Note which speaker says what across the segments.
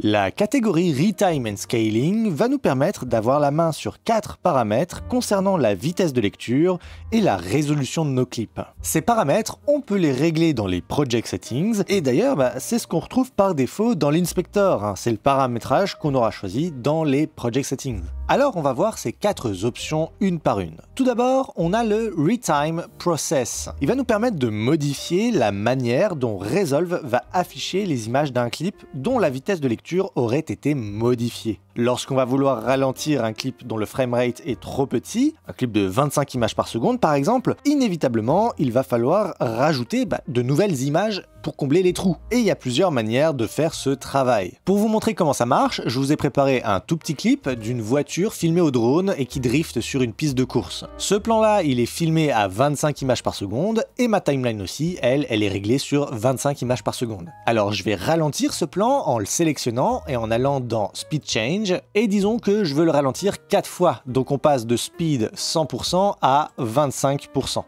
Speaker 1: La catégorie Retime and Scaling va nous permettre d'avoir la main sur 4 paramètres concernant la vitesse de lecture et la résolution de nos clips. Ces paramètres, on peut les régler dans les Project Settings et d'ailleurs, c'est ce qu'on retrouve par défaut dans l'Inspector. C'est le paramétrage qu'on aura choisi dans les Project Settings. Alors, on va voir ces 4 options une par une. Tout d'abord, on a le Retime Process. Il va nous permettre de modifier la manière dont Resolve va afficher les images d'un clip dont la vitesse de lecture aurait été modifiée. Lorsqu'on va vouloir ralentir un clip dont le framerate est trop petit, un clip de 25 images par seconde par exemple, inévitablement, il va falloir rajouter de nouvelles images pour combler les trous. Et il y a plusieurs manières de faire ce travail. Pour vous montrer comment ça marche, je vous ai préparé un tout petit clip d'une voiture filmée au drone et qui drift sur une piste de course. Ce plan-là, il est filmé à 25 images par seconde et ma timeline aussi, elle est réglée sur 25 images par seconde. Alors je vais ralentir ce plan en le sélectionnant et en allant dans Speed Change et disons que je veux le ralentir 4 fois. Donc on passe de speed 100% à 25%.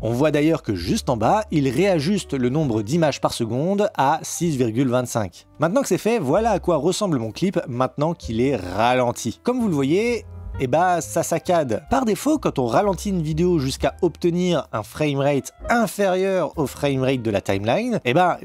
Speaker 1: On voit d'ailleurs que juste en bas, il réajuste le nombre d'images par seconde à 6,25. Maintenant que c'est fait, voilà à quoi ressemble mon clip maintenant qu'il est ralenti. Comme vous le voyez, ça saccade. Par défaut, quand on ralentit une vidéo jusqu'à obtenir un framerate inférieur au framerate de la timeline,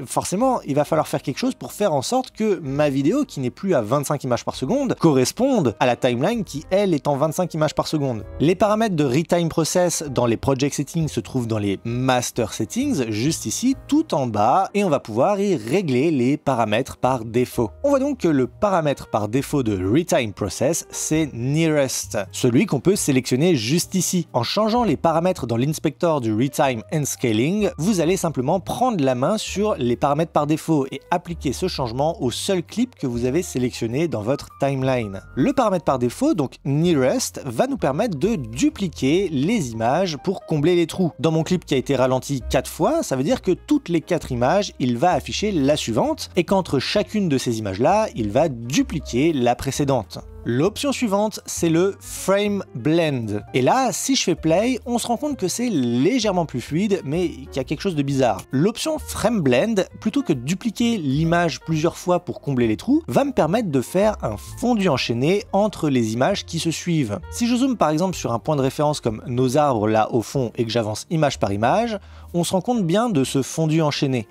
Speaker 1: forcément, il va falloir faire quelque chose pour faire en sorte que ma vidéo, qui n'est plus à 25 images par seconde, corresponde à la timeline qui, elle, est en 25 images par seconde. Les paramètres de Retime Process dans les Project Settings se trouvent dans les Master Settings, juste ici, tout en bas, et on va pouvoir y régler les paramètres par défaut. On voit donc que le paramètre par défaut de Retime Process, c'est Nearest, celui qu'on peut sélectionner juste ici. En changeant les paramètres dans l'inspecteur du Retime and Scaling, vous allez simplement prendre la main sur les paramètres par défaut et appliquer ce changement au seul clip que vous avez sélectionné dans votre timeline. Le paramètre par défaut, donc Nearest, va nous permettre de dupliquer les images pour combler les trous. Dans mon clip qui a été ralenti 4 fois, ça veut dire que toutes les 4 images, il va afficher la suivante et qu'entre chacune de ces images-là, il va dupliquer la précédente. L'option suivante, c'est le Frame Blend. Et là, si je fais play, on se rend compte que c'est légèrement plus fluide, mais qu'il y a quelque chose de bizarre. L'option Frame Blend, plutôt que de dupliquer l'image plusieurs fois pour combler les trous, va me permettre de faire un fondu enchaîné entre les images qui se suivent. Si je zoome par exemple sur un point de référence comme nos arbres là au fond et que j'avance image par image, on se rend compte bien de ce fondu enchaîné.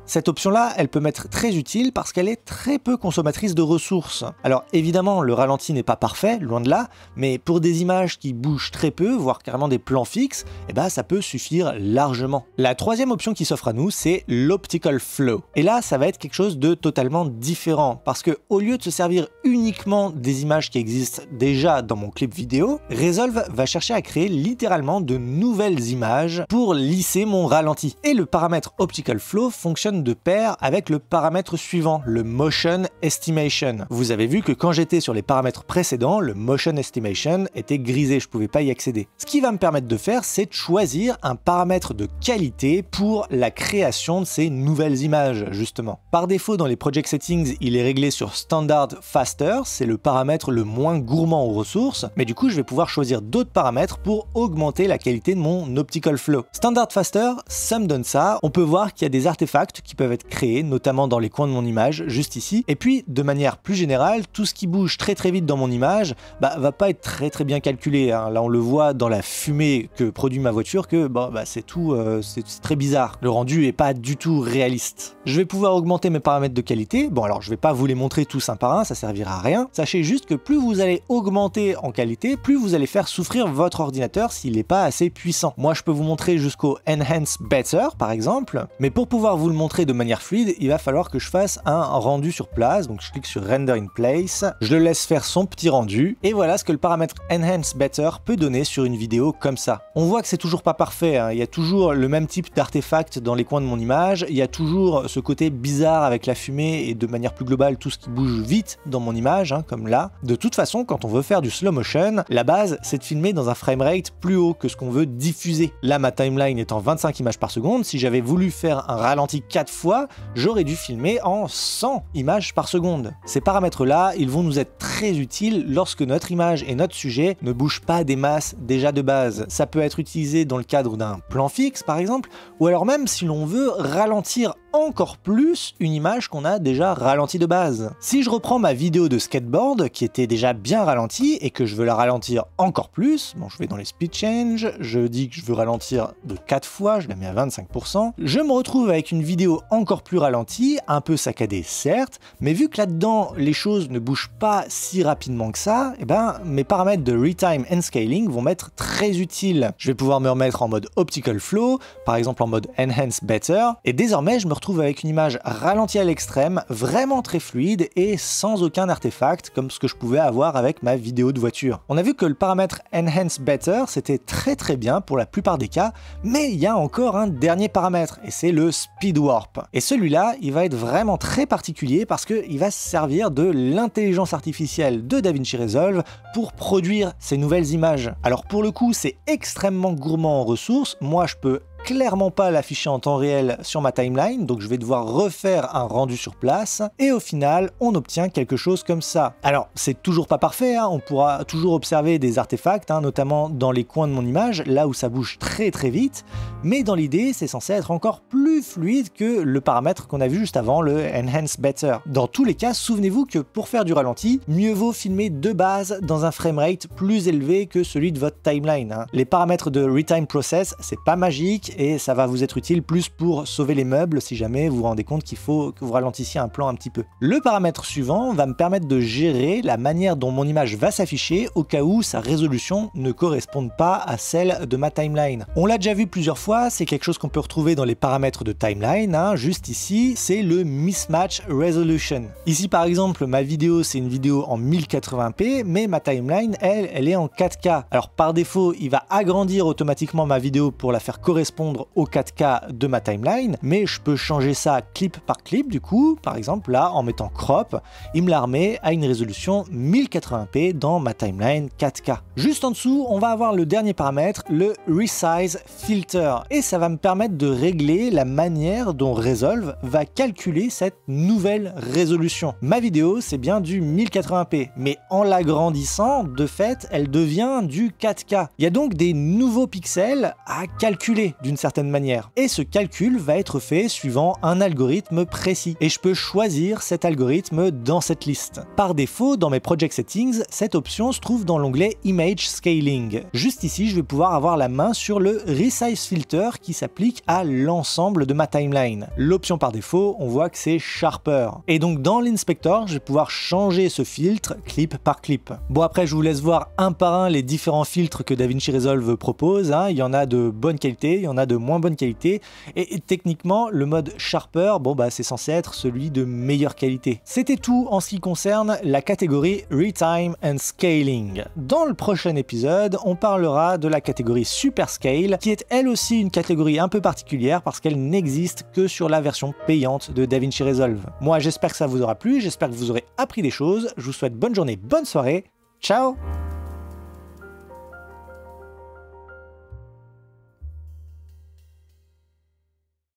Speaker 1: Cette option-là, elle peut m'être très utile parce qu'elle est très peu consommatrice de ressources. Alors évidemment, le ralenti n'est pas parfait, loin de là, mais pour des images qui bougent très peu, voire carrément des plans fixes, ça peut suffire largement. La troisième option qui s'offre à nous, c'est l'Optical Flow. Et là, ça va être quelque chose de totalement différent, parce que au lieu de se servir uniquement des images qui existent déjà dans mon clip vidéo, Resolve va chercher à créer littéralement de nouvelles images pour lisser mon ralenti. Et le paramètre Optical Flow fonctionne de pair avec le paramètre suivant, le Motion Estimation. Vous avez vu que quand j'étais sur les paramètres précédents, le Motion Estimation était grisé, je pouvais pas y accéder. Ce qui va me permettre de faire, c'est de choisir un paramètre de qualité pour la création de ces nouvelles images, justement. Par défaut, dans les Project Settings, il est réglé sur Standard Faster, c'est le paramètre le moins gourmand aux ressources, mais du coup, je vais pouvoir choisir d'autres paramètres pour augmenter la qualité de mon Optical Flow. Standard Faster, ça me donne ça. On peut voir qu'il y a des artefacts qui peuvent être créés, notamment dans les coins de mon image, juste ici. Et puis, de manière plus générale, tout ce qui bouge très vite dans mon image, va pas être très bien calculé. Là, on le voit dans la fumée que produit ma voiture que c'est tout, c'est très bizarre. Le rendu est pas du tout réaliste. Je vais pouvoir augmenter mes paramètres de qualité. Bon, alors je vais pas vous les montrer tous un par un, ça servira à rien. Sachez juste que plus vous allez augmenter en qualité, plus vous allez faire souffrir votre ordinateur s'il n'est pas assez puissant. Moi, je peux vous montrer jusqu'au Enhance Better, par exemple, mais pour pouvoir vous le montrer de manière fluide, il va falloir que je fasse un rendu sur place. Donc je clique sur Render in Place, je le laisse faire son petit rendu, et voilà ce que le paramètre Enhance Better peut donner sur une vidéo comme ça. On voit que c'est toujours pas parfait, il y a toujours le même type d'artefact dans les coins de mon image, il y a toujours ce côté bizarre avec la fumée et de manière plus globale tout ce qui bouge vite dans mon image, comme là. De toute façon, quand on veut faire du slow motion, la base c'est de filmer dans un framerate plus haut que ce qu'on veut diffuser. Là, ma timeline est en 25 images par seconde, si j'avais voulu faire un ralenti 4 fois, j'aurais dû filmer en 100 images par seconde. Ces paramètres-là, ils vont nous être très utiles lorsque notre image et notre sujet ne bougent pas des masses déjà de base. Ça peut être utilisé dans le cadre d'un plan fixe, par exemple, ou alors même si l'on veut ralentir encore plus une image qu'on a déjà ralentie de base. Si je reprends ma vidéo de skateboard qui était déjà bien ralentie et que je veux la ralentir encore plus, bon je vais dans les speed change, je dis que je veux ralentir de 4 fois, je la mets à 25%, je me retrouve avec une vidéo encore plus ralentie, un peu saccadée certes, mais vu que là-dedans les choses ne bougent pas si rapidement que ça, et ben mes paramètres de retime and scaling vont m'être très utiles. Je vais pouvoir me remettre en mode optical flow, par exemple en mode enhance better, et désormais je me retrouve avec une image ralentie à l'extrême, vraiment très fluide et sans aucun artefact comme ce que je pouvais avoir avec ma vidéo de voiture. On a vu que le paramètre enhance better c'était très bien pour la plupart des cas, mais il y a encore un dernier paramètre et c'est le speed warp. Et celui-là, il va être vraiment très particulier parce qu'il va se servir de l'intelligence artificielle de DaVinci Resolve pour produire ces nouvelles images. Alors pour le coup, c'est extrêmement gourmand en ressources. Moi, je peux clairement pas l'afficher en temps réel sur ma timeline, donc je vais devoir refaire un rendu sur place, et au final, on obtient quelque chose comme ça. Alors, c'est toujours pas parfait, hein, on pourra toujours observer des artefacts, hein, notamment dans les coins de mon image, là où ça bouge très vite, mais dans l'idée, c'est censé être encore plus fluide que le paramètre qu'on a vu juste avant, le Enhance Better. Dans tous les cas, souvenez-vous que pour faire du ralenti, mieux vaut filmer de base dans un framerate plus élevé que celui de votre timeline. Hein. Les paramètres de Retime Process, c'est pas magique, et ça va vous être utile plus pour sauver les meubles si jamais vous vous rendez compte qu'il faut que vous ralentissiez un plan un petit peu. Le paramètre suivant va me permettre de gérer la manière dont mon image va s'afficher au cas où sa résolution ne corresponde pas à celle de ma timeline. On l'a déjà vu plusieurs fois, c'est quelque chose qu'on peut retrouver dans les paramètres de timeline, hein. Juste ici, c'est le Mismatch Resolution. Ici par exemple, ma vidéo c'est une vidéo en 1080p, mais ma timeline, elle est en 4K. Alors par défaut, il va agrandir automatiquement ma vidéo pour la faire correspondre au 4K de ma timeline, mais je peux changer ça clip par clip du coup, par exemple là en mettant crop, il me la remet à une résolution 1080p dans ma timeline 4K. Juste en dessous, on va avoir le dernier paramètre, le Resize Filter, et ça va me permettre de régler la manière dont Resolve va calculer cette nouvelle résolution. Ma vidéo c'est bien du 1080p, mais en l'agrandissant, de fait, elle devient du 4K. Il y a donc des nouveaux pixels à calculer d'une certaine manière. Et ce calcul va être fait suivant un algorithme précis. Et je peux choisir cet algorithme dans cette liste. Par défaut, dans mes Project Settings, cette option se trouve dans l'onglet Image Scaling. Juste ici, je vais pouvoir avoir la main sur le Resize Filter qui s'applique à l'ensemble de ma timeline. L'option par défaut, on voit que c'est Sharper. Et donc dans l'Inspector, je vais pouvoir changer ce filtre clip par clip. Bon après, je vous laisse voir un par un les différents filtres que DaVinci Resolve propose. Hein. Il y en a de bonne qualité, il y en a de moins bonne qualité, et techniquement le mode Sharper, bon bah c'est censé être celui de meilleure qualité. C'était tout en ce qui concerne la catégorie Retime and Scaling. Dans le prochain épisode, on parlera de la catégorie Super Scale, qui est elle aussi une catégorie un peu particulière parce qu'elle n'existe que sur la version payante de DaVinci Resolve. Moi j'espère que ça vous aura plu, j'espère que vous aurez appris des choses, je vous souhaite bonne journée, bonne soirée, ciao.